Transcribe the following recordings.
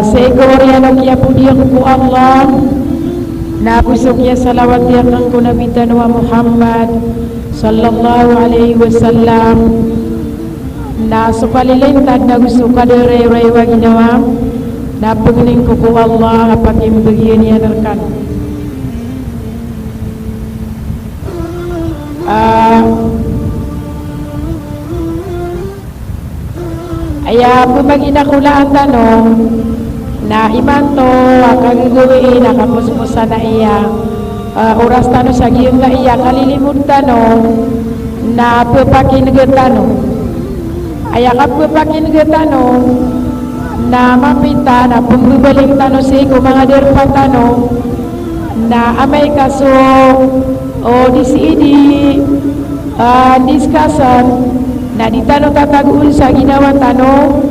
Seekor yang kia pudiang ku Allah na pusuk ya salawat ya kangku Nabi Tanwa Muhammad sallallahu alaihi wasallam na supalilin tad na gusto ka dere rewa ginawa na pagning ku Allah apakim bagian ya nerkan aya pumagina kulaan tanong na imanto akagiguin akamusmusa na iya oras tanong sa giyong na iya kalilimut tanong na pupakin tanong aya ka pupakin tanong na mapita na pumbaling tanong si ko mga derpa tanong na amay kaso o disidi discussion na di tanong tatagul sa ginawa tanong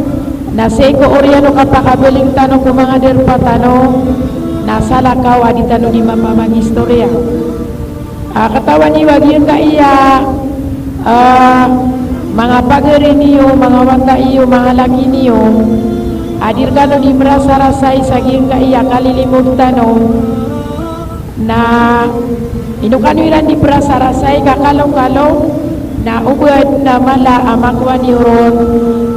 na seko oriano kapakabeling tanong kung mga derpa tanong na salakaw di tanong di mamamang istorya katawan ni wagyan ka iya mga pagari niyo mga wanta iyo mga laki niyo adir kano di merasa rasay sa giyang ka iya kalilimog tanong na inukano ilan di merasa rasay kakalong-kalong na ubad na mala amakwa niyo ron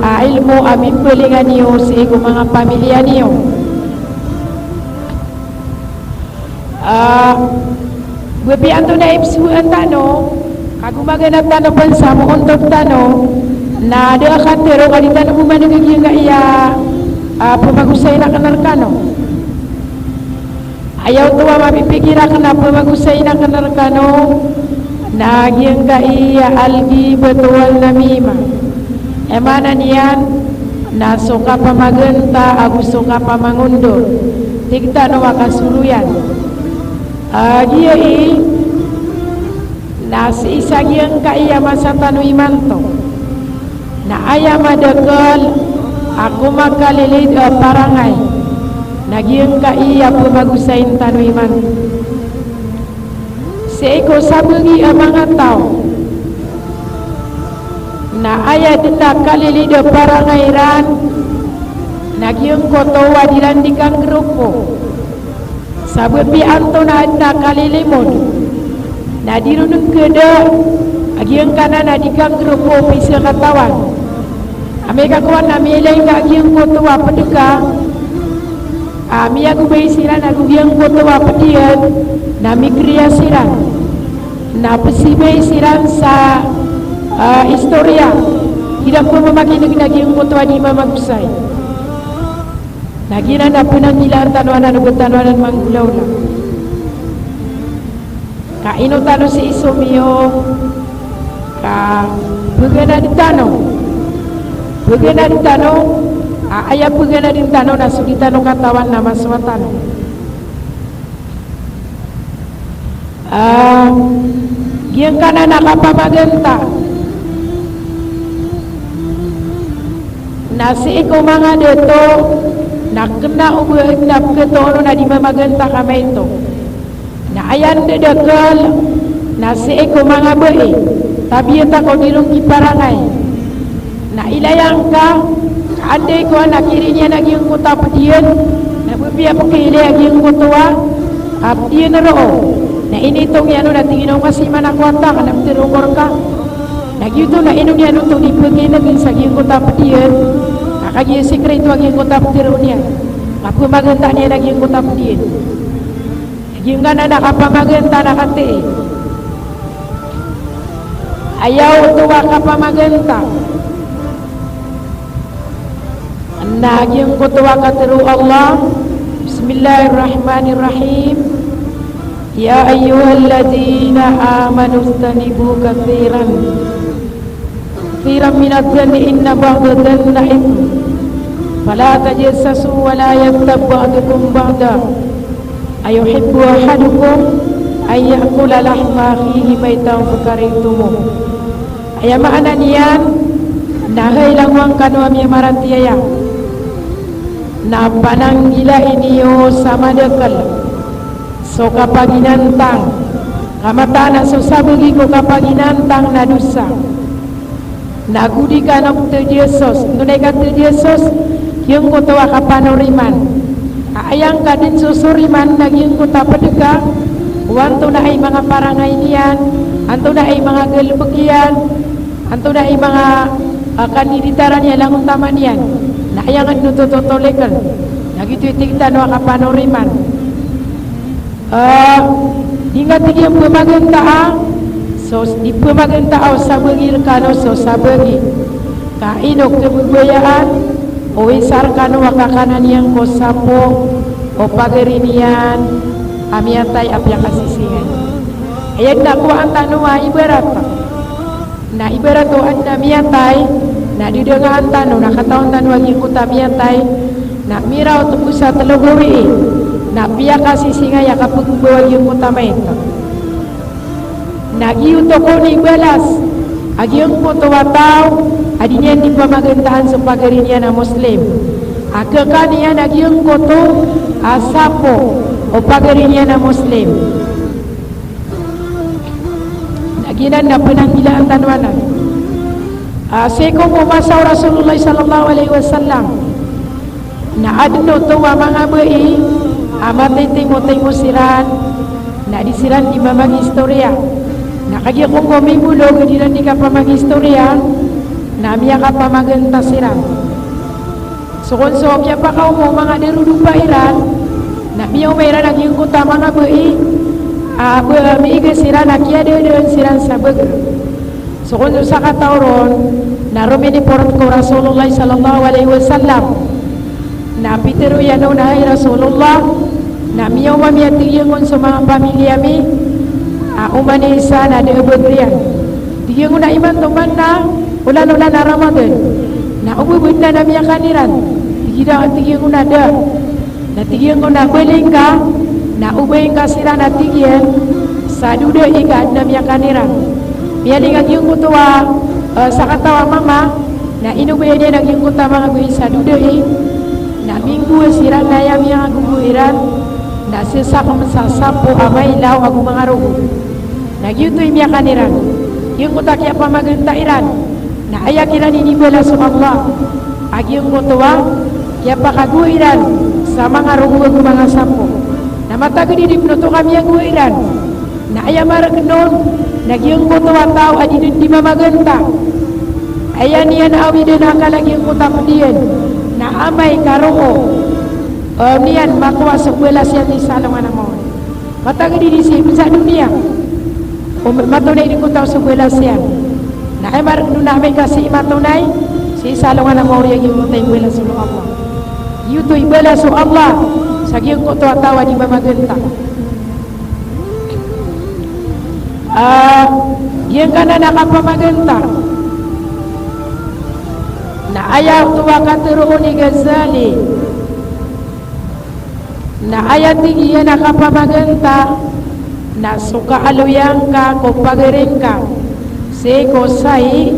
ilmu amin pelingan niyo sa iko mga pamilya niyo Wepi anto na ipsuan tano kagumaga na tano pansa mo untuk tano na ada katero kali tano bumanagag yung iya pumagusay na kanarkano ayaw tuwa mapipikira ka na pumagusay na kanarkano Nagyang kaiya algi betual namima emana niyan na suka pamagenta aku suka pamangundur tigta no makasuluyan giai na si isagyang kaiya masa tanu imanto na ayam adekal aku makalilid parangay nagyang kaiya pumagusain tanu imanto seiko sabugi mga tao na aya dina kalilid parangairan nagyang kotowa dilandikan grupo sabubi anto na kalilimod na dirunung keda agyang kanan na dikang grupo pisa katawan ameka kuan na milay ka agyang kotowa paduka Ami aku baisiran aku yang kotowa pedian nami kriasiran na pesibay siran sa historia tidak pun memakai nagi yang kotowa di mamagusay nagina na punang nilar tanuanan ubetanuanan manggulaw ka ino tano si isomio ka bugana di tanong ayah pugana din tanong na sudi tanong katawan na maswa tanong giyang ka na nakapamagenta na si ikaw mga dito nakena ubuhignap ketono na di mamagenta kami ito na ayan dedekal na si ikaw mga bae tabiyata ko dirong iparangay na ilayang ka andai ko anak kirinya naging kota pedian na bubia pakile naging kotoa abdian ro na ini tong yano na tingino kasi manakwata kana tirongor ka nagito na ino yano to dipagi naging saging kota pedian kakagi sekreto naging kota pedian aku magenta niya naging kota pedian naging kana nakapamagenta nakate ayaw tuwa kapamagenta Nagyang kutuwa katiru Allah Bismillahirrahmanirrahim Ya ayyuhalladzina amanu istanibu kathiran minat dhanni inna ba'da dhanna ithm fala tajassasu wa la yagtab ba'dukum ba'da ayuhibbu ahadukum ay ya'kula lahma akhihi maytan fakarihtumu aya makna niyan nahay lang wang kanwa mi marantiyaya na pananggila iniyo sama dekal so kapaginantang kamatana so sabugi ko kapaginantang na dusa nagudi ka ng te Jesus tunay ka te Jesus Yung kutuwa kapanuriman. Ayang kadin susuriman naging kuta pedega. Wanto na ay mga parangay niyan. Anto na ay mga gelbegian. Anto na ay mga kaniditaran niya lang utama niyan. Na ayang at nutututulikan. Nagito itigtan wa kapanuriman. Hingga tinggi yang pemagenta. So di pemagenta sa bagi kano so sa bagi. Kainok kebudayaan. O isar kano wakakanan yang ko sapo o pagerinian amiatay apya kasisingan. Ayag na ko ang tanong ibarat. Na ibarat o at namiatay na didengahan tanong nakataon tanong wagi ko tamiatay na miraw tunggu sa telugawi na piya kasisingan ya kapagbawa yung utama ito. Nagiuto ko ni balas agiyong po tuwataw adinya di pamagantahan sa pagarinya na Muslim. Akakaniya nagiyong ko to asapo o pagarinya na Muslim. Naginan na penanggilaan tanwanan. Sekong umasaw Rasulullah sallallahu alaihi wasallam na adno to wa mga bai amatay timotay musiran na disiran di mamang istorya. Nakagya kong kumibulog di na di ka pa mag-istorya namiya ka pa maganta siran. So kung sobya pa ka mo mga derudong bairan namiya umayra naging kuta mga bai miiga siran nakya doon siran sa baga. So kung sa katauron na rumini porot ko Rasulullah sallallahu alaihi wasallam na pitero yan na ay Rasulullah namiya umamiyatigyan sa mga pamilya mi umanisa na deubudrian. Tigyan ko na iman tuman na ulan-ulan na Ramadan. Na ububud na namiya kaniran. Tigyan ko na da. Na tigyan ko na beling ka. Na ubayin ka sila na tigyan. Sa duda ikat namiya kaniran. Piyaling ang yung kutuwa sa katawa mama. Na inubayin niya naging kuta mga buhay sa duda na minggu sila na yamiyang agubuhiran. Na sesak masasapo amay ilaw agu mga rugo. Nagyutoy miya kaniran. Yung kutak ya pamagantairan. Na ayakiran inibala sa Allah. Ag yung kutuwa ya pakaguiran sa mga rugo agu mga sapo. Na matagididip no to kami aguiran. Na ayamarag nun. Nagyong kutuwa tao adidin di mamaganta. Ayan yan awi din akalag yung kutak diyan. Na amay karoo. Niyan makuha sa buwelas yan ni Salongan mo. Matagin din si sa dunia. Matunay din ko tao sa buwelas yan. Na ay marag nun namin kasi matunay si Salongan mo yung imutay buwelas sa Allah. Yuto'y buwelas sa Allah. Sa giyong ko to atawa di mamaganta. Giyong ka na nakapamaganta. Na ayaw tuwa katuroon ni Ghazali. Na ayat tinggi na kapamaganta na suka aluyang ka ko pagaring ka se ko sai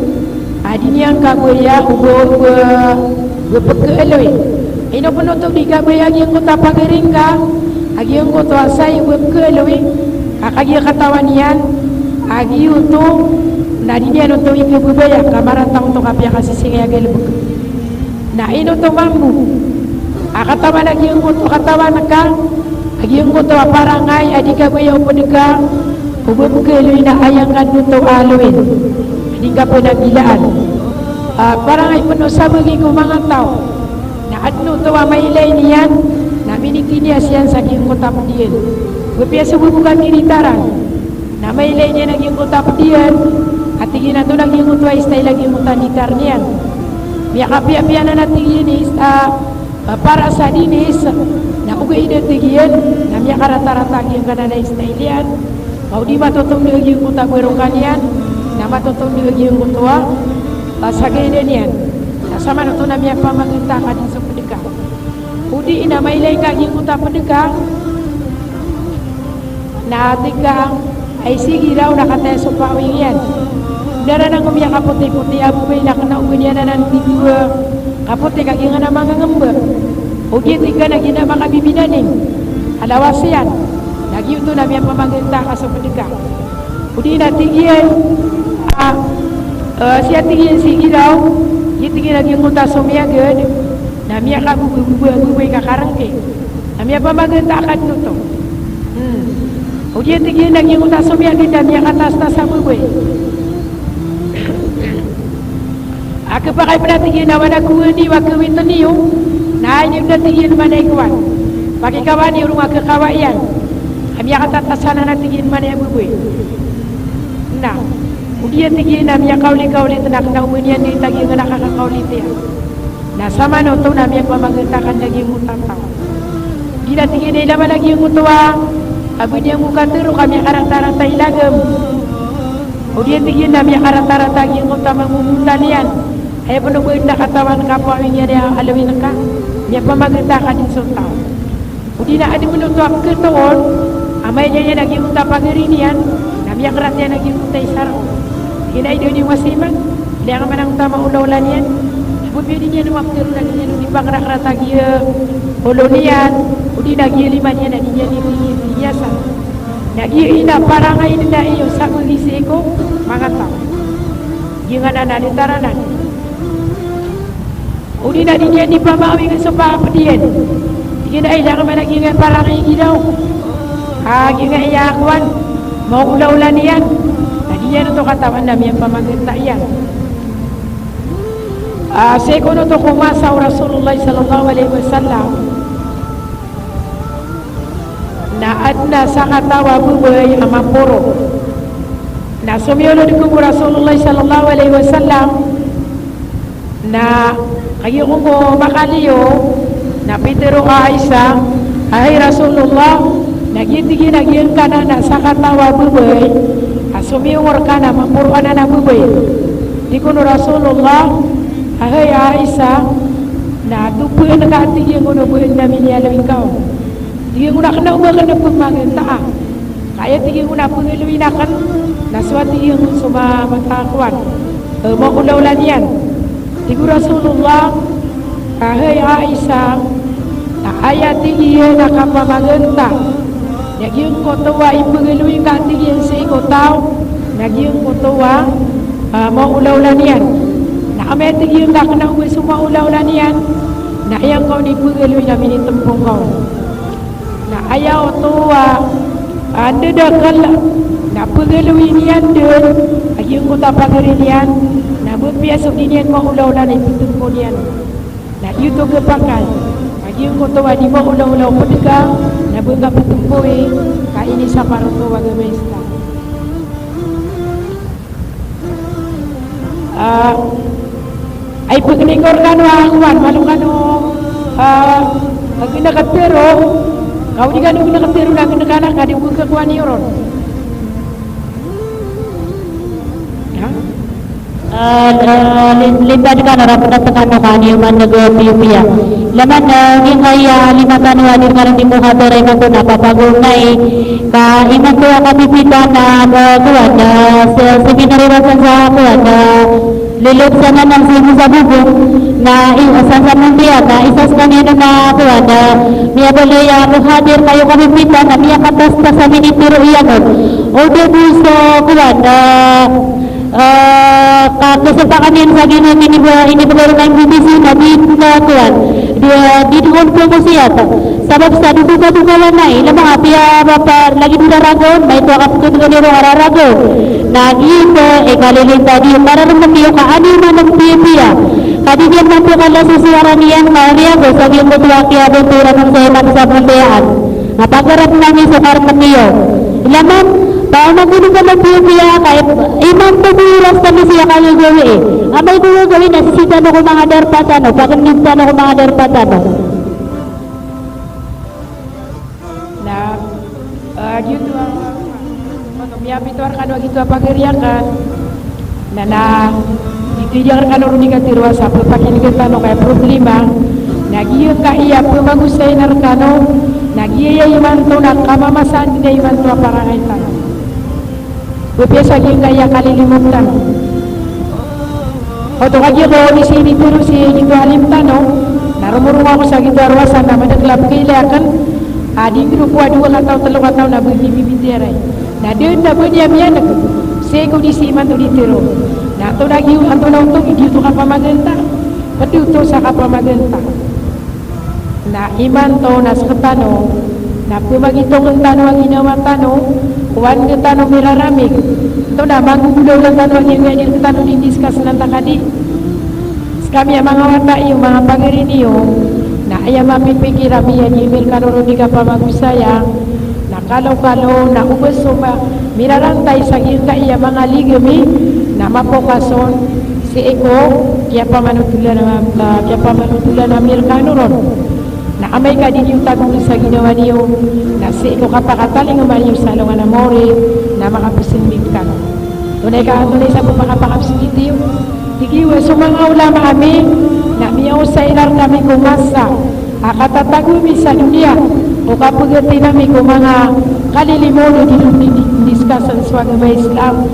adiniyang ka goya ubo pagkaaloy ino penutup di ka goya yung ko tapagaring ka agi yung ko to asay pagkaaloy kakagi katawan yan agi uto na diniyan uto ikabubaya kamaratang to kapya kasi singaya galbuk na ino to mambu akatawa lagi yung kuto katawa naka agi yung kuto parangay adika ko yung punika ububugaloy na ayang kanuto aloin adika po nagilaan parangay puno sa bagi ko mga tao na adno to mailay niyan na minikinias yan sa giyong kutap diyan gupya sa bubukan kinitaran na mailay niya naging kutap diyan at tigin na to naging kuto ay stay lagi yung tanitar niyan biya kapya-pya na natigin is para sa dinis na ugay identigian na miya karata-rata yung kanana istailian mau di matutong di yung kuta kwerong kanyan na matutong di yung kutua pasagay din yan na sama na to na miya pamaganta ka din sa pedeka udi na mailay ka yung kuta pedeka na ating ay sige raw nakataya sa pawing yan dara nang umiyak kaputi-puti abu bay nakana ugay na ng video kaputi kagi nga na mga ngamba o giti ka na gina mga bibinanin alawas yan lagi ito na miya pamaganda ka sa pedeka o di natigyan siya tigyan sige daw gitigyan lagi yung kuta sumiyagad Namia ka bubuy ka karangke. Namia pamagenta ka nuto. Ujian tinggi lagi uta somia di namia kata stasa bubuy. Aku pakai pada tinggi nama nak kuani waktu itu niu. Nah ini udah tinggi mana ikuan. Pakai kawan di rumah kekawayan. Namia kata tasana nak tinggi mana bubuy. Nah, ujian tinggi namia kauli tenak na umenian di tagi nak kauli dia. Nah sama nonton namia pamagenta kan lagi mutatau. Tidak tinggi ni lama lagi mutua. Abu dia muka teru kami karang-karang tak ilagam. Udian tinggi namia karang-karang tak ingin utama mumutalian. Ayah penuh berita katawan kapal ini ada alawin ka. Dia pamagenta kan insutau. Udian ada menutup ketol. Amai jaya lagi muta pagerinian. Namia keratian lagi muta isaro. Kina itu di wasiman. Dia akan menang utama ulah-ulanian. Bubirinya ni waktu tu lagi ni di bangrak rata dia kolonian, udi lagi limanya nak dia ni biasa. Lagi ina parangai ina iyo sabu liseko mangatau. Jangan anak di taranan. Udi nak dia di pamawi ke sebab pedien. Dia ida ke mana kita parangai kita. Kita iya kawan mau ulah-ulanian. Dia tu kata mana yang pamagen tak iya. Sekono to kumasa Rasulullah sallallahu alaihi wasallam na adna sakatawa bubuy amaporo na sumiolo di kubu Rasulullah sallallahu alaihi wasallam na kayo ko makaliyo na Pedro Aisyah ay Rasulullah nagitigi naging kana na sakatawa bubuy asumiyor kana mapuro na bubuy di kuno Rasulullah ahai Aisyah na tupuin na katig yung uno buhin namin niya lawin kao tiging una ka na umakan na pagmangin taa kaya tiging una pangilawin akan naswa tiging sumamatakuan makulaulan yan tigo Rasulullah ahai Aisyah na ayat tiging nakapamaganta nagyong kotawa ipangilawin ka tiging sa ikotaw nagyong kotawa makulaulan yan Kami tinggi tak kena ubi semua ulah-ulanian. Nak yang kau ni perlu kami ni tempung kau. Nak ayah tua anda dah kalah. Nak perlu ini anda. Lagi kau tak pagar inian. Nak berbiasa inian kau ulah-ulah ni tempung nian. Nak you tu kepakai. Lagi kau tua di bawah ulah-ulah pedegang. Nak bergap tempui. Kau ini sabar tu agama Islam. Ay pagnikor kano angwan malu kano pag nakatero kau di kano nakatero na kinakana ka di buka kuan iron lipat ka na rapat kano kani man nag-piupia laman yung kaya lima kano adir ka rin di mo kaberay mo na papagungay ka iman ko ang kapipita na kuwan na seminarirasan sa kuwan na lilip sana ng sino sa bubong na isa sa mundial na isas kanina na kuwan na miya balaya muhadir kayo kapipita na miya katasta sa minitiro iyan o debuso kuwan na kasapakan sa ginoon ini benar ng BBC na kuwan di doon po siya sabab sa duga-duga lang na ilang apia bapa lagi duda ragon may to kapag niro araragon nagito kalilita di mararamdaman niyo kaani man nagpipiya kadigyan man po kala sa siyaran niyan mariago sa giyong mutuwaki abentura ng seman sa bandaan napagarap namin sa karman niyo ilaman Pao magulo ka magpipiya kahit imang pagulas kami siya kayo gawin amay ko gawin nasisitan ako mga darpatano pagkamintan ako mga darpatano na gitu miyapi tuar kano gitu apa geriakan na ditijar kano runi katirwa sa pakin kita no kaya problema nagiyo ka iya pemagusay narkano nagiyo imanto na kamamasan na imanto aparangay tano Biasa yung kaya kalilimutan. Oto kaya ko ni sini puro si gitu alimtan no. Narumurung ako sa gitu arwasan na madaglap kailakan. Adi grupo dua atau telu atau na bibitiray. Na din na bunya miyan ko. Sego di siman to ditiro. Na to lagi anto na untung idi to ka pamagenta. Pati to sa ka pamagenta. na iman to nas ketano na pumagitong tano ang ginawa tano kuan ke tano miraramig to na manggugulaw lang tano ang ginawa ke tano didiskas ng takadi kami ang mga wata iyo mga pangirin iyo na ayam mapipikir kami yan imil karoro di ka pamagusaya na kalaw-kalaw na ubos ba mirarantay sa gilta iya mga ligami na mapokason si Eko kaya pamanutulan na mirkano ron na amay ka din yung tagong sa ginawa niyo na si Eko kapakataling uman yung salungan na mori na makapusinbig ka tunay sa pagpakapakapusinbig niyo tigiwa so mga ulama kami na miyaw sa ilar kami kumasa akatatagumi sa dunia o kapagati nami kung mga kalilimono di diskasan swagama Islam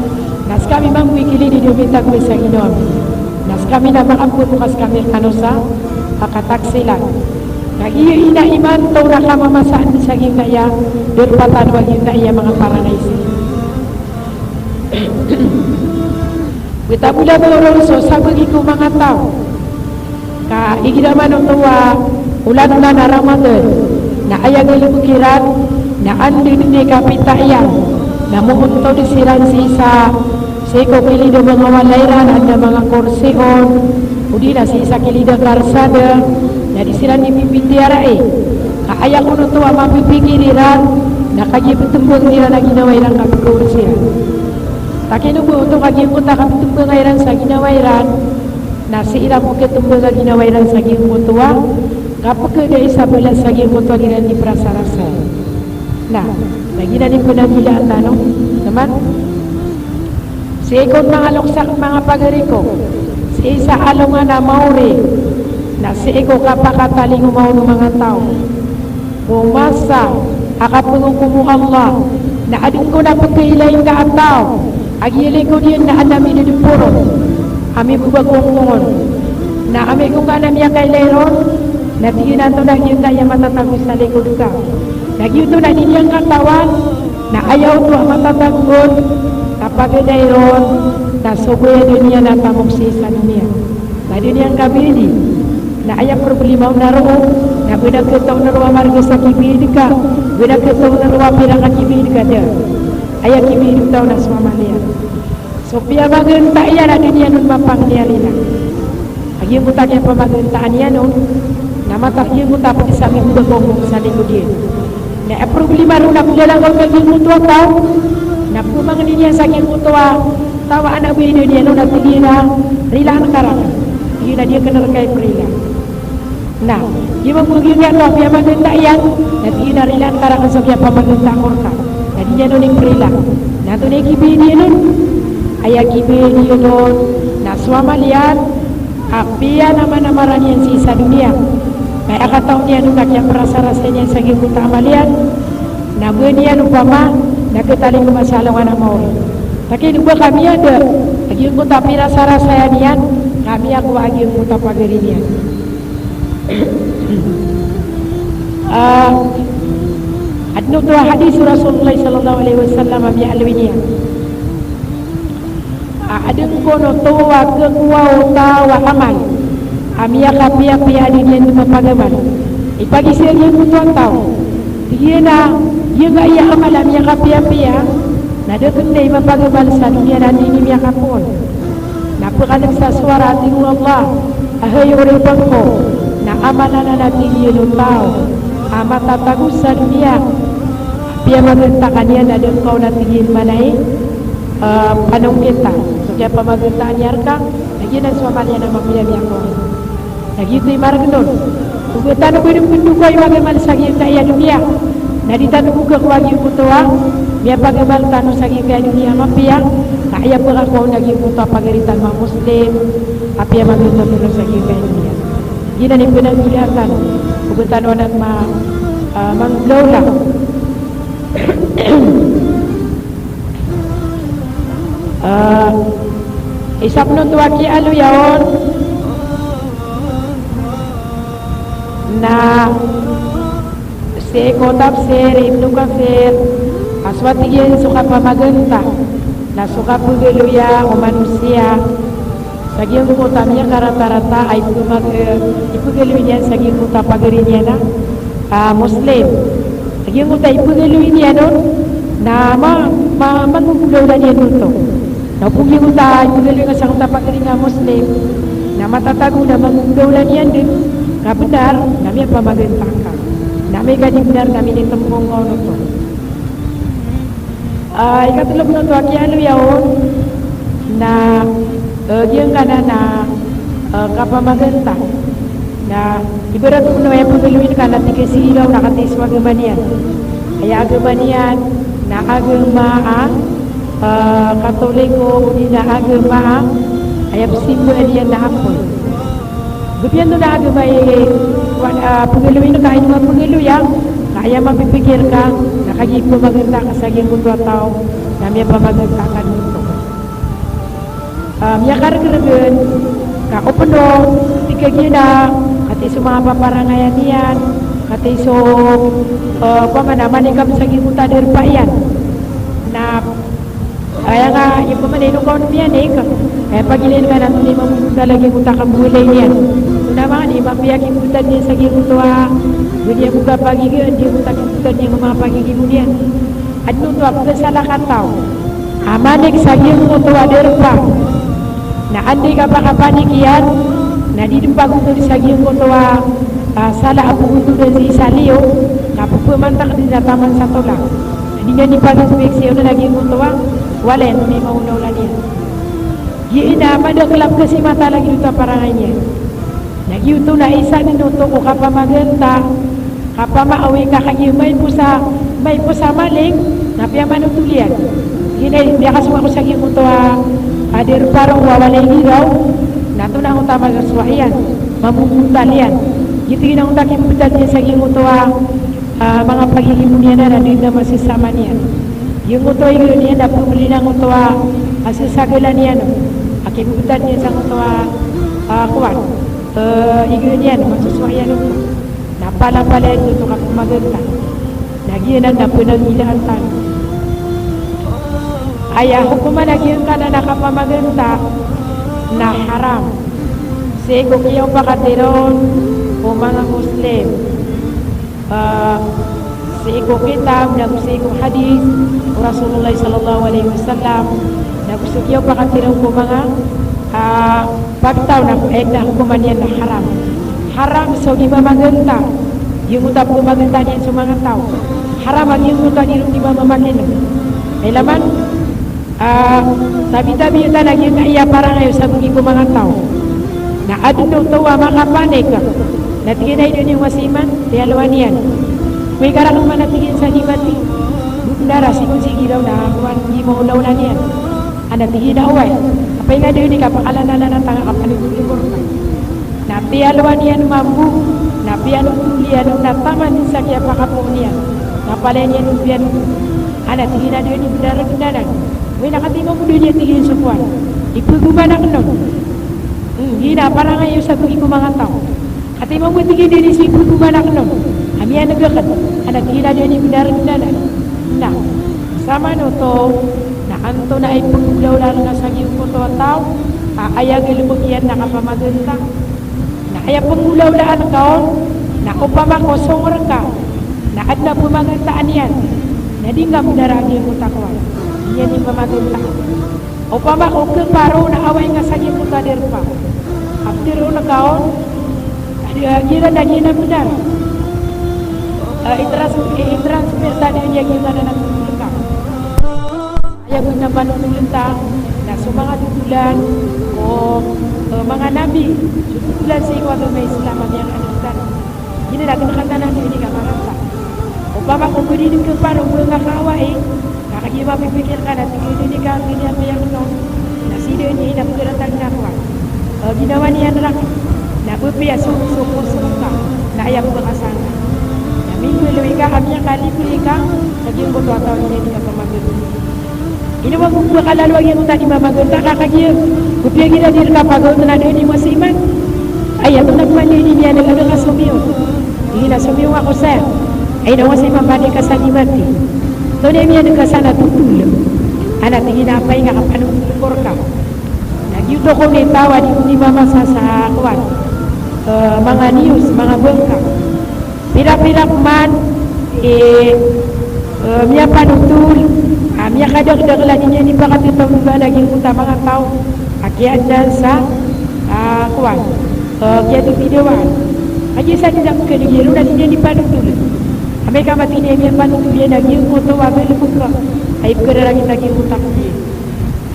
nas kami mangwikili di dumitagwi sa ginawa nas kami na makaputukas kami kanosa akataksilan nagiyo ina iman to na kamamasaan sa gingaya doon patanwag yun na iya mga paranaysi kita pula berorso sabagi ko mga tao ka igiraman ng tuwa ulan na Ramadan na ayag ilubukiran na andi ni kapitayan na mumunto di siran sisa seko kilido mga walayran anda mga korseon udi na sisa kilido karsada na di siran ipipitiarai ka ayag ko ng tuwa mapipikiriran na kagipitumbang nila na ginaway lang kapikursiran takinubo ito kagimot na kapitumbangayran sa ginawayran na si ilang mo kitumbang na ginawayran sa gimutuwa kapag kada isa pala sa gimutuwa ginan ni prasarasa na naginan ko na nila ang tanong naman si ikon mga luksak mga pagariko si isa alungan na mauri na si iko kapakataling umaw ng mga tao bumasa akapungukumu Allah na adun ko na pagkailayin ka ang tao agiling ko diyan na anami na dupuro ami bubagong ngon na ami kung kanam ya kay leron na tiginan to na yun kaya matatagos na likod ka nagyo to na ninyang katawan na ayaw to matatagod kapag dayron na subuya dunia na tamuksi sa dunia na dunia kabili na ayaw problema na roon na binagkataw na ruwa marga sa kibid ka binagkataw na ruwa pirang kibid ka der ayah kimi hidup tahu nak semua malia. So pia magenta iya na dunia nun mapangniarina. Agi muta kaya pamagentaan iya nun. Nama tak iya muta pati sami muda gomong sa linggo dia. Na problema nun na kudalang kau kagi mutua tau. Na pumang niya sa kagi mutua. Tawa anak bini dia nun na tinggi na rilaan karang. Tinggi na dia kena rekai perila. Nah, dia mempunyai niat tau pia magenta iya. Na tinggi na rilaan karang sa kaya pamagentaan korka. Jadi dia nun perila. Na tu neki bini nun. Ayah kibini nun. Na suama lihat. Apia nama-nama ranian sisa dunia. Kaya akataw niya nun kakya perasa-rasa niya sa gibuta amalian. Nabu niya upama. Nakitaling kumasalong anak mau. Tapi dua kami ada. Lagi yung kuta pirasa-rasa niyan. Kami aku lagi yung kuta pagari niyan. Adno tu hadis Rasulullah sallallahu alaihi wasallam bi alwinya. Adeng kono tuwa kekuau tawa amal. Amia kapia pia adin mapagaman. Ipagi siya yung kutuan tao. Dia na dia ga iya amal amia kapia pia. Na dekendai mapagaman sa dunia nanti ni mia kapon. Na pekanak sa suara tinggu Allah. Ahai uripangko. Na amanana nanti dia tao. Amat tatagus sa dunia. Pia magentakan niya na dengkau na tingin manai. Panong kita. So kaya pamaguntaan niya ka, lagi na suwaman niya na mapilami ako. Lagi ito'y maragnon. Kung tanong ko yung pinduko ay magamal sa giyong kaya dunia. Naditanong ko kakuwag yung putuwa, miya pagamal tanong sa giyong kaya dunia mapiya, kaya po ako naging putuwa pagaritan mga Muslim, apiya magunta sa giyong kaya dunia. Gina ni pinagiliatan, kung tanong na mangglola. Isap nun tuwaki alu yaon na si Eko tafsir Ibnu Katsir aswati yan suka pamagenta na suka pugeluya o manusia Sagi ang kota niya karata-rata ay ipagaluin yan sagi ang kota pagarin niya na Muslim. Sagi ang kota ipagaluin niya nun na magugulaw na niya nun to. Na pugi kota ipagaluin ka sa kota pagarin na Muslim na matatago na magugulaw na niya din. Kabenar, kami pamagantaka. Nami ganyan benar kami ditempung kau to. Ikatulog na to aki ano yaon na diyan ka na kapamaganta na ibarat mo na yung pagaluin ka na tigasilaw na katiswa agama kaya agama na agama katoliko hindi na agama ay simbol niyan na hapon gupyan na agama pagaluin na kahit mga pagaluyan kaya mapipikir ka nakagip mo maganda ka sa iyong mundo tao na may pamaganta ka nito yakar keregen ka openo tikagina kati sa mga paparangayan niyan kati so pamanaman ikam sa gimuta derpayan na ay nga yung pamanino ko niyan kaya pagilin ka natin ni mamuta lagi muta kang bulay niyan naman ni mapiyak imuta niya sa gimuta dunia buka pagi ke dia muta gimuta niya mga pagiging niyan at nung ako sa lakataw amanik sa gimuta derpa na andai kapanikian na di dempag untuk disaging kotoa salah abu untuk dari salio kapu mantak di taman satola dengan dipagi speksio na lagi kotoa walen ni mauna ulania ina pada kelab kasi mata lagi duta paranganya lagi utu na isa ni nuto ko kapamagenta kapamaawi kakagi may pusa maling napiya manutulian gini dia kasuma ko saging kotoa hadir parang wawalay hiraw nato na ang utama sa suwayan mamumutalian gitu yun ang utakin putat niya sa iyong utuwa mga pagiging niya na din na masisama niya yung utuwa yun niya na pumuli ng utuwa asisagala niya no akin putat niya sa utuwa kuwan yun niya no masusuwayan no napala-pala yun ito kapumaganda nagiyanan na punang ilahantan ayah hukuman lagi yung kana nakapamaganda na haram sego kiyaw pakatiron o mga Muslim sego kitab na sego hadis o Rasulullah sallallahu alaihi wasallam na gusto kiyaw pakatiron ko mga pagtaw na hukuman yan na haram so di mamaganda yung utap kumaganda niyan sa mga tao haram ang yung utap di mamamakin ay laman tabi-tabi yung talag yung naiya para ngayon sa bugi ko mga tao na adunong tawa makapanik natigin na yun yung wasiman tialawan yan may karakang manatigin sa nibati bukdara sikong sige daw na hindi mo ulaw na niyan natigin na uway kapay nga daw ni kapakalan na natanga kapanigulibor na tialawan yan mambu na pianong tulian na taman sa kaya pakapunian na pala niyan yung piano natigin na daw ni bidara-bidaran may nakatingin mo doon yung tingin sa kuwan ipugumanak nun hina para ngayon sa tugi ko mga tao katingin mo tingin din si ipugumanak nun kami yan nagakat anak hina doon yung bidara-bidaran na sama no to na anto na ay pagulaw lang na sa iyong ko to tao ayag ilubog yan nakapamaganda na ayag pagulaw lang kaon na upamakosong ka na at na pumagandaan yan na di nga mudaragi yung utakwan yan yung mamaganda o pamakok ng paro na away nga sa iyong mutadir pa after o nakaon gira na gina benar i-transfer tadi niya gina na nagpulita ayaw na panunulita na sa mga tutulan o mga nabi tutulan sa ikwado may Islam ang yung anutan gina na kinakanta na hindi ka maranta o pamakok ko din yung paro mo nga kawai kakagi mapipikir ka na tingin ka ganyan mo yung no na sino yung hinapagratag na kwa ginawa niya na na bupiya sukos ka na ayaw mo kasama na mingwiloy ka kami ang kalipuy ka naging buto ataw niya hindi ka pamagod inuwag mo kalalwag yung tani mamagod ka kakagi bupiya gina din ka pagod na doon yung masiman ayaw mo nagmali niya na lang sumiyo hindi na sumiyo ako sir ay nawa sa mabani ka sa limati so niya niya nagkasana tutulog anak tingin na pa yung kapanong tulpor ka Yuto ko ni tawa di mama sa kuan. Mga news, mga bengkak. Pira-pira man miya panutul, miya kadang-kadang lagi niya ni pakatutong ba naging puta mga tao. Akyat dan sa kuan. Kaya tu videoan. Aja saya tidak mungkin dia lu nanti dia di panutul. Mereka mati ni miya panutul dia naging foto wa beli buka. Ai pera lagi naging puta dia.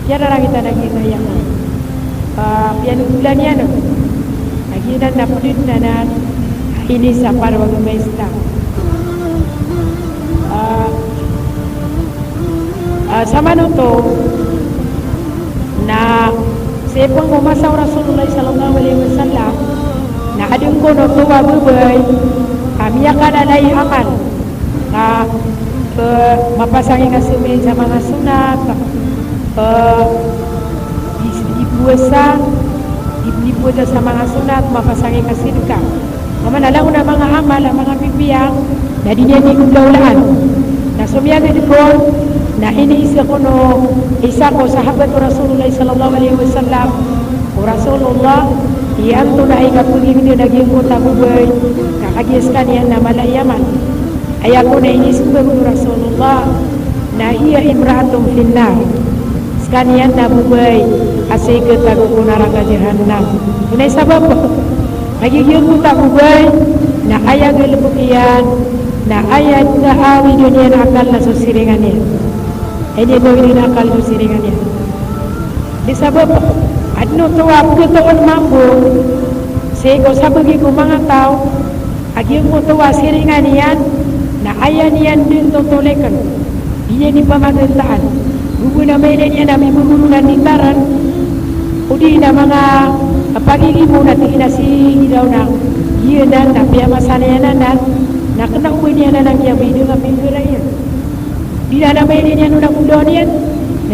Tiada lagi tak naging yang. Pian bulan ni ano. Lagi dan napudin nanan ini sapar wag mesta. Sama noto na sepong masa Rasulullah sallallahu alaihi wasallam na adung ko noto wa bubay kami akan ada amal na mapasangi kasumin sa mga sunat di puasa di puasa sa mga sunat mapasangi kasidka naman alam na mga amal mga bibiyang na di niya di kugaulaan na sumiyag di ko na ini isa ko sahabat Rasulullah sallallahu alaihi wasallam Rasulullah iyan to na ikapugin din naging ko tabubay kakagiskan yan na malayaman ay ako na inisip ko Rasulullah na iya imraatong finnar skanian na bubay asay katago ko naraka jahannam tunay sabab nagiging ko tabubay na ayag ilubok iyan na ayat na awi dunia na akal na susiringan niya ini bagi na akal susiringan niya di sabab adno tuwa pagkataon mambo sego sabagi ko mga tao aging mo tuwa siringan niyan na ayan niyan din tutulikan diya ni pamagantaan gugu na may niya na may bugulunan nindaran udi na mga pagigimo na tingin si daw na yun na piyamasan niya na kena umay niya na nang kiyabay doon nga pinggara yan di na may niya nung nakudaw niyan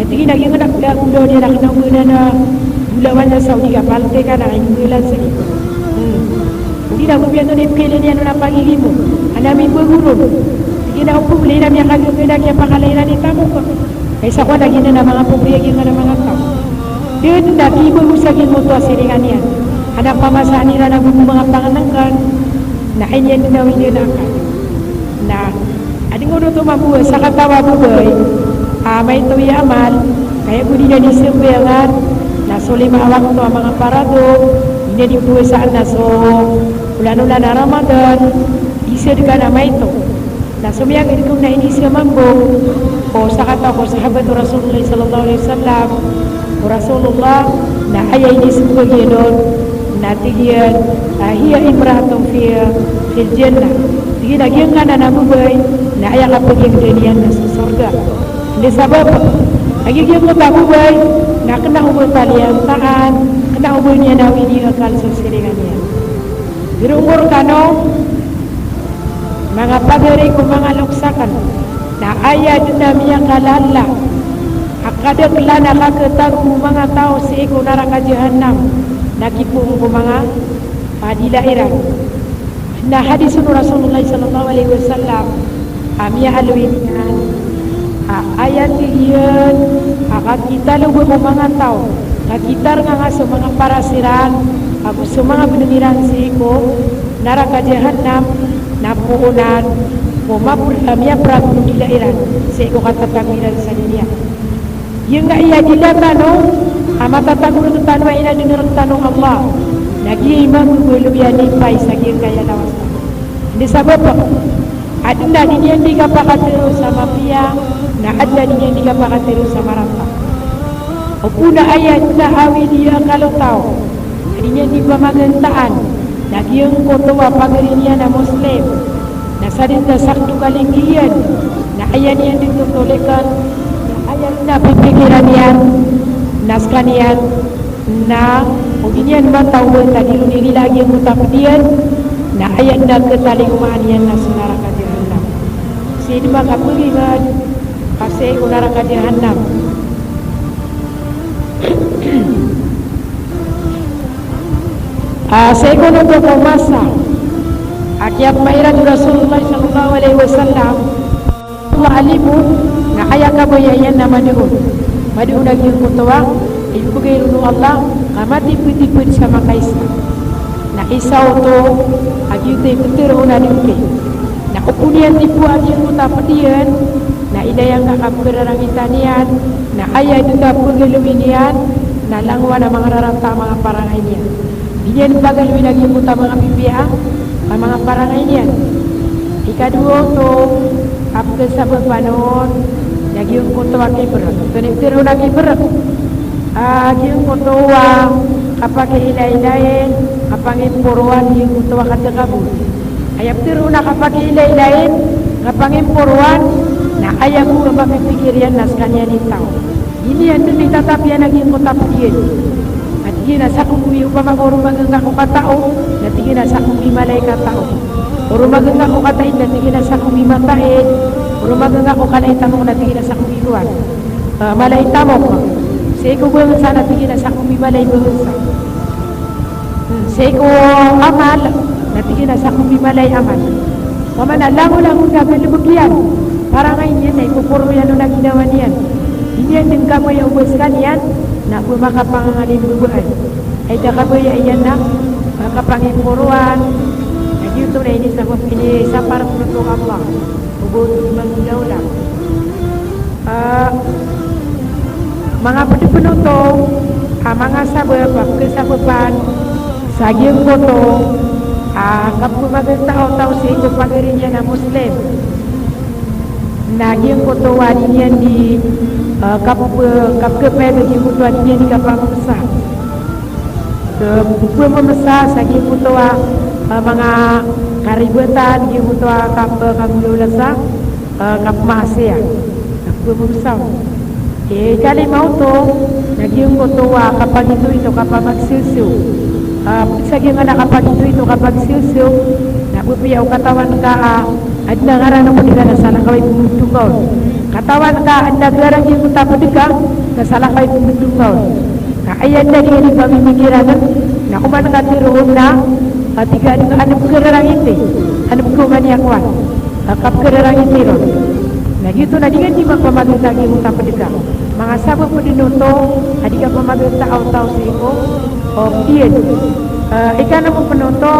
natingin na yung nakudaw niya na kena umay na bulawan na Saudi kapal teka na yung bulan sini hindi na kubiyan doon ipkailan niya nung napagigimo anaming bugulun hindi na upuli na miya kagawin na kaya pakalainan ni tamo ko kaysa ko naging na mga pubriyagin na mga tao doon na kibagusagin mo to siringan niya anak pamasaan nila na mga panganangkan na inyan na hindi na akan na ading uno tumabuhay sa katawa buhay may tuwi amal kaya kung di na nisimbayangan na so 5 waktu ang mga parado hindi na dibuhay saan na so ulan-ulan na Ramadan isir ka na may ito na sumiyang kung na inisya mambo o sa katawa ko sahabat Rasulullah sallallahu alaihi wasallam o Rasulullah na ayay nisimbayan doon natigian hiya imraatong fil jannah tigin agyang nga na namubay na ayaw kapag yung duniyan na sa surga hindi sabab agyang mo tabubay na kena ubay paliantaan kena ubay niya na hindi akal sa siringan niya birungur kano mga pagari ko mga luksakan na ayaw na miya kalala akadagla na kakatag mga tao sa iko naraka jahannam nakipung ko mga padilairan na hadis Rasulullah sallallahu alaihi wasallam amia alwinian ayat iyan kita lugo ko mga tao nakitar nga sa mga parasiran ako sa mga binungiran siko naraka jahannam napuunan pumapul amia pragu dilairan sa iko katatamiran sa dunia yung nga iya dilatano amatataguro ng tanwa ina dinurang tanong Allah nag-iimang gulubian ni Pai sagir kaya lawas hindi sabab adna din yan di ka pakatiro sa mafia na adna din yan di ka pakatiro sa marata o puna ayat na awi niya kalutaw din yan di pa magantaan nag-iong kotowa pagarin niya na Muslim nasa din na sakto kalingiyan na ayan yan din tutulikan na ayan na pipikiran yan naskanian na uginian mataw tadi lunili lagi mutapdian na ayat na ketalingumaan yan na sunaraka jahannam sini maka pulingan kasi unaraka jahannam segundo ko masa akyat mairat Rasulullah sallallahu alaihi wasallam Allah alimu na ayaka boyayan na maduun lagi yung kutuwa ibu bagi ulu Allah kama tipu-tipu sama kaisa na isau to agi te betul una diuke na kemudian tipu agi muta pedian na ida yang kakap gerarang itanian na ayah juga pengeluminian na langwa na mga rarata mga parangay niya diyan bagal winagi muta mga pipia mga parangay niya ikaduo to apke sabab panon lagi yung koto waki berat tenitiro lagi berat lagi yung koto wa kapag ilay-ilayin kapag impuruan yung koto wa katagabot ayap tiro na kapag ilay-ilayin kapag impuruan na ayap ko mapipikirian nas kanya ni tao ini yang ditatap yan naging kotap diyan at ginasa kong upamagoro maganda ko katao na ginasa kong imalay katao Uru maganda ko katain na tingin sa kong imatain. Uru maganda ko kalaita mo na tingin sa kong iluan. Malaita mo ko. Say ko buwan sana tingin sa kong imalay buwan sa. Say ko amal na tingin sa kong imalay amal. Mamanalang mo na bilibugyan. Para ngayon yan ay pupuro yan o naginawa niyan. Hindi yan din kamoy ang ubaskan yan na bumakapangangalim bubuhan. Ay dakaboy yan na makapangipuruan. Itu na ini sebab ini sapar untuk Allah ubud mengdaulah mga penutong mga sabab kesababan saging foto kapag magtao-tao sa ito pagarinya na Muslim naging foto wadinya di kapkepay bagi foto wadinya di kapag besar buku memesah saging foto mga kaributan yung muto kap kamulasa kap masya kapumsaw kali mau to naging muto kapag ito kapag magsusu saging anak kapag ito kapag susu nabupiyaw katawan ka at nangaran mo diga na salah kaway pumutunggaw katawan ka at nagarang yung muta padiga na salah kaway pumutunggaw kaayan na din yung pamimikiran na kuman ka tiroon na tiga anak kerarang itu anak kuman yang kuat kap kerarang itu ron nah gitu nah dengan tiba pemagai lagi muta pedega mga sabab pedinuto adiga pemagai tahu siko dia ikan mo penuto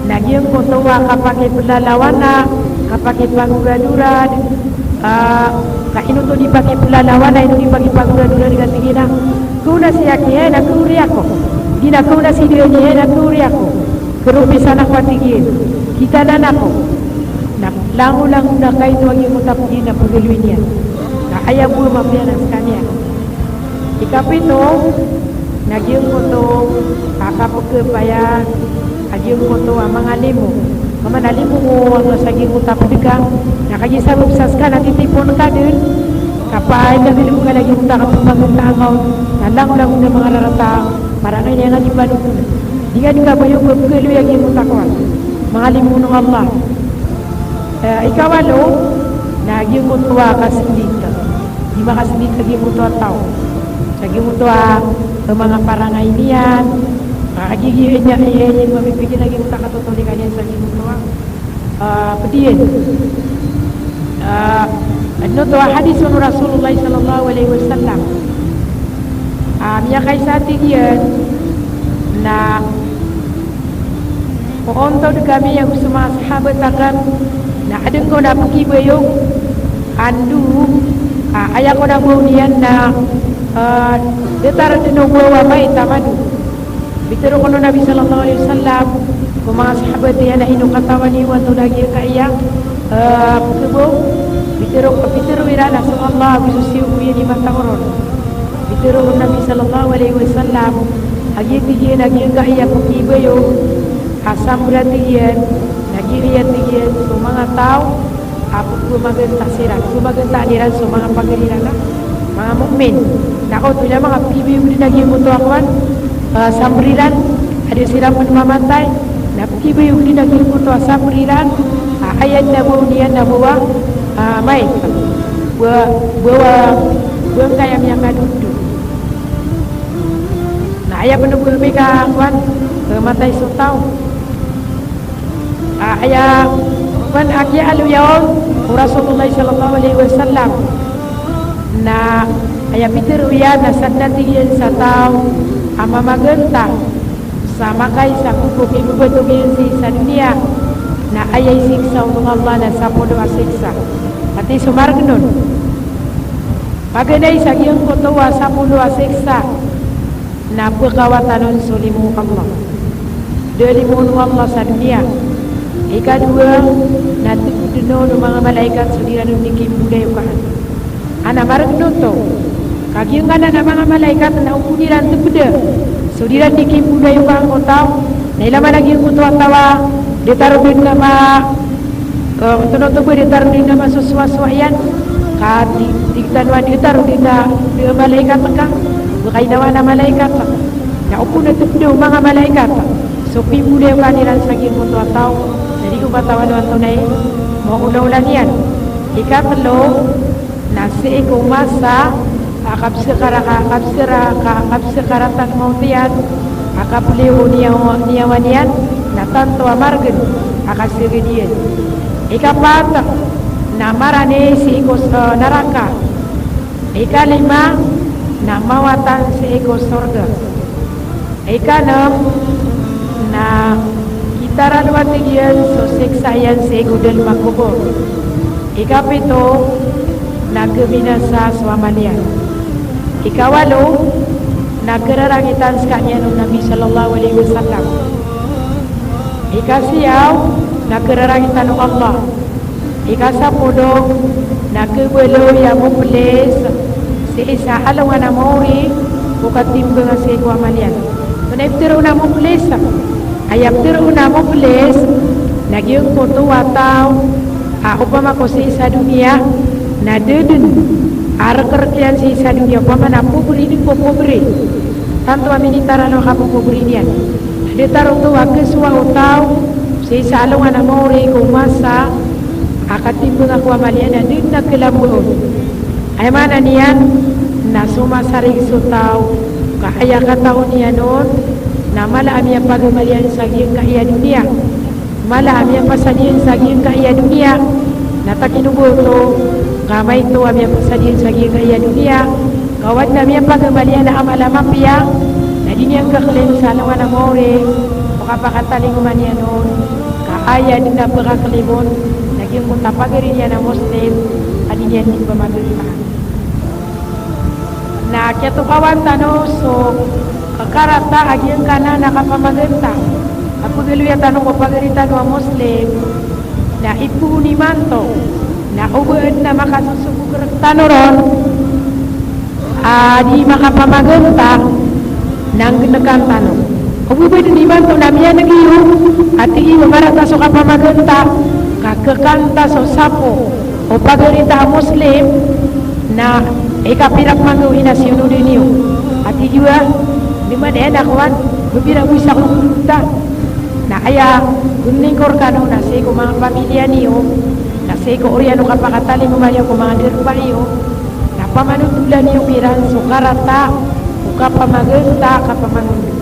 lagi yang foto wa kapake pelalawana kapake panguraduran ka inuto dipakai pelalawana itu dipakai panguraduran dengan tingina kuna siya kiya na kuriako Dina kau nasi dia ni nak turi aku kerupi sana kuatigin kita dan aku nak langu nak kait wagi muta pergi nak pergeluinya nak ayah bulu mafia nak sekalian ikapi tu nak jiung foto kakak peke payah jiung foto amang alimu kaman alimu ang sagi muta perdigang nak kaji sabab saskan nanti tipon kadin kapai dah bila bukan lagi muta kapag tangau langu na mga rarata para ngayon yang ngaji balik dia juga bayar berkelu yang kita takwan mengalim menung Allah ikawalo na gi mutua kasindita di mga kasindita gi mutua tao gi mutua mga parangay niyan gi nya nya mamipigin lagi muta katotoli kanian sa gi mutua pediin ano to hadis ng Rasulullah sallallahu alaihi wasallam Mia kaisa tigian na Onto de kami yang semua sahabat akan na adeng ko na pergi bayong andu ayah ko na bunian na detar de no bawa mai tamadu bitero ko Nabi sallallahu alaihi wasallam ko mga sahabat yan na inukatawani wa to lagi kaya kubo bitero wirana sallallahu bisusiu ni matakoron Bitero Nabi sallallahu alaihi wasallam agi tigian agi kaya pukibayo asam beratian lagi riat tigian semua tahu apa magenta sirat magenta diran semua pagiriran mga mukmin nako tunya mga pibiyo din lagi muto akwan sambriran ada siram mamatay na pibiyo din lagi muto sambriran ayat na bunian na bawa mai bawa kaya yang ngadudu ayah penunggu mereka kuat matai sotau ayah kan akia alu yaon Rasulullah sallallahu alaihi wasallam na Ayah Peter uya nasanda tingin sa tao ama magenta sama kay sa kubuk ibu betugin si sa dunia na ayay siksa untuk Allah na sa podo asiksa pati sumargnun paganay sa giyong kutuwa sa podo asiksa na pagkawatanon sulimu Allah delimu Allah sa dunia ikadua na tukuduno mga malaikat sudira nunikim budaya ukahan ana margnun to kagiyong kana na mga malaikat na ukuniran tukuda sudira nikim budaya ukahan ko tao nailaman lagi yung kutuwa tawa ditaruh din nama tunut ditaruh din nama sesuatu-suatu ka diktanwa ditaruh din na malaikat ka bukai na malaikat na upo na tukuda mga malaikat so pimulay ka nilang sa giyong kutuwa tao jadi ko katawan naman tunay mau ulang-ulang yan ikatlo nasi ko masa kapsikaratan mau tiyan akapuliho niyawanian na tanto amargan akasiridiyan ikapat na marane si iko neraka ikalima na mawatan si iko surga ikanem na kitaran watigian so siksayan si iko del makubur ikapito na kebinasa swamalian ikawalo na keraragitan sekanya Nabi sallallahu alaihi wasallam ikasiyaw na keraragitan Allah ikasapudo na kebelo ya mubles si isa alawan na mauri bukatimba nga si kwamalian tunayptiro na mubles ayaptiro na mubles nagyong kutu wataw upama ko si isa dunia na dedun arakerkian si isa dunia upama na pubri di pubri tanto aminitara no kapo pubri niyan ditaruh tu wakeswa utau si salong ana mori kumasa akatimbang aku amalian dan dinda kelambu ay mana niyan na sumasari sutau ka aya katao niyanon na mala amia pagamalian sa giyang kaya dunia mala amia pasadian sa giyang kaya dunia na takinubuto kamay to amia pasadian sa giyang kaya dunia kawat na amia pagamalian na amalamapia na dinyang kaklaim sa alawan na more o kapakataling umanian noon kaaya din na pagkakalimon naging mutapagarin niya na Muslim adinyan din pamagalitaan na kiatukawan tano so kakarata agyang kana nakapamaganta kapagaluya tanong kapagalitan wa Muslim na ipuhuni manto na ubuad na makasusubugrak tanoron di makapamaganta nang ginakan tanong ubuad ni manto na miya nagiyo at iyo marata so kapamaganta kakakanta so sapo o pagarita Muslim na ikapirak manguhin na siyo niyo at iyo di mana enak kawan berbira bisa kuda na aya guning korkano na se ko mga pamilya niyo na se ko oriano kapakatali mo mayo ko mga dirpayo na pamanutulan niyo piran sukarata uka pamagenta kapamanundu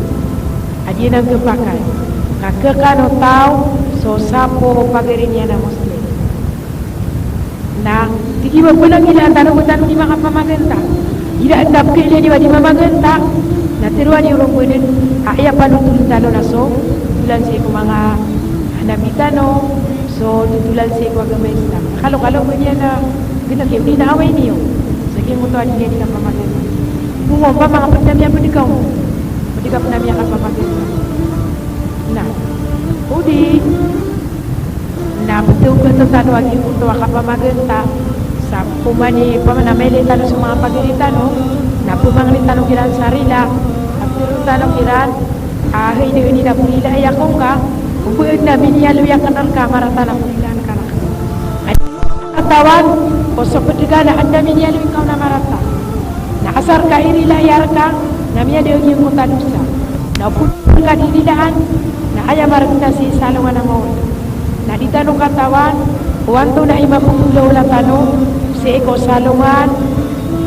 adi nang kepakai kakekano tau so sapo pagerinya na Muslim na tigiba pula gila tanong di mga pamagenta tidak andap kaya di mamagenta na tiruan yung rungkunin aya panutulun tano na so tutulan siya ko mga hanabitano so tutulan siya ko agama Islam kalo-kalo mo niya na ginagim ni naaway niyo sige mo to niya di ka pamagenta bungo pa mga pagdamya po di ka panamya ka pamagenta na udi na betul-betul tano agi untuk ka pamagenta sa pumani pamanameli tano sa mga pagirita no na pumangli tano kiran sarila at pero tano kiran hindi na pulila ay akong ka ubuod na biniyalo yung kanar kamarata na pulilaan ka lang at katawan o sa pagdaga na anda biniyalo ikaw na marata na asar ka irilayar ka na miya diyo yung mutalusa na pulilaan ka dinilaan na ayaw maragta si salungan na mawala na ditanong katawan Wanto na imapumulaw lang tanong si eko salungan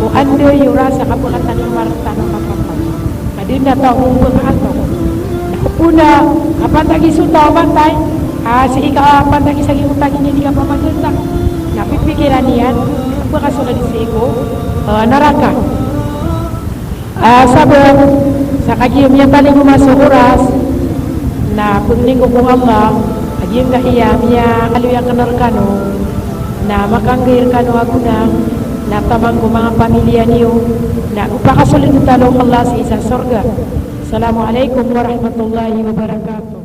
o ando yung rasa kapulatan ng maratan ng kapapag. Kadin na taong pag-ato. Una, kapatagi suta o bantay, si ika kapatagi sa gimutagin hindi ka pamaganda. Napipikiran niyan, pagkasulat si eko, naraka. Sabab sa kajim yang paling masuk oras na pagning kung Allah kajim na iya miya kaluya kanar kano na makanggir kano aguna na tamang ko mga pamilya niyo na upakasulit talong Allah sa isa sorga. Assalamualaikum warahmatullahi wabarakatuh.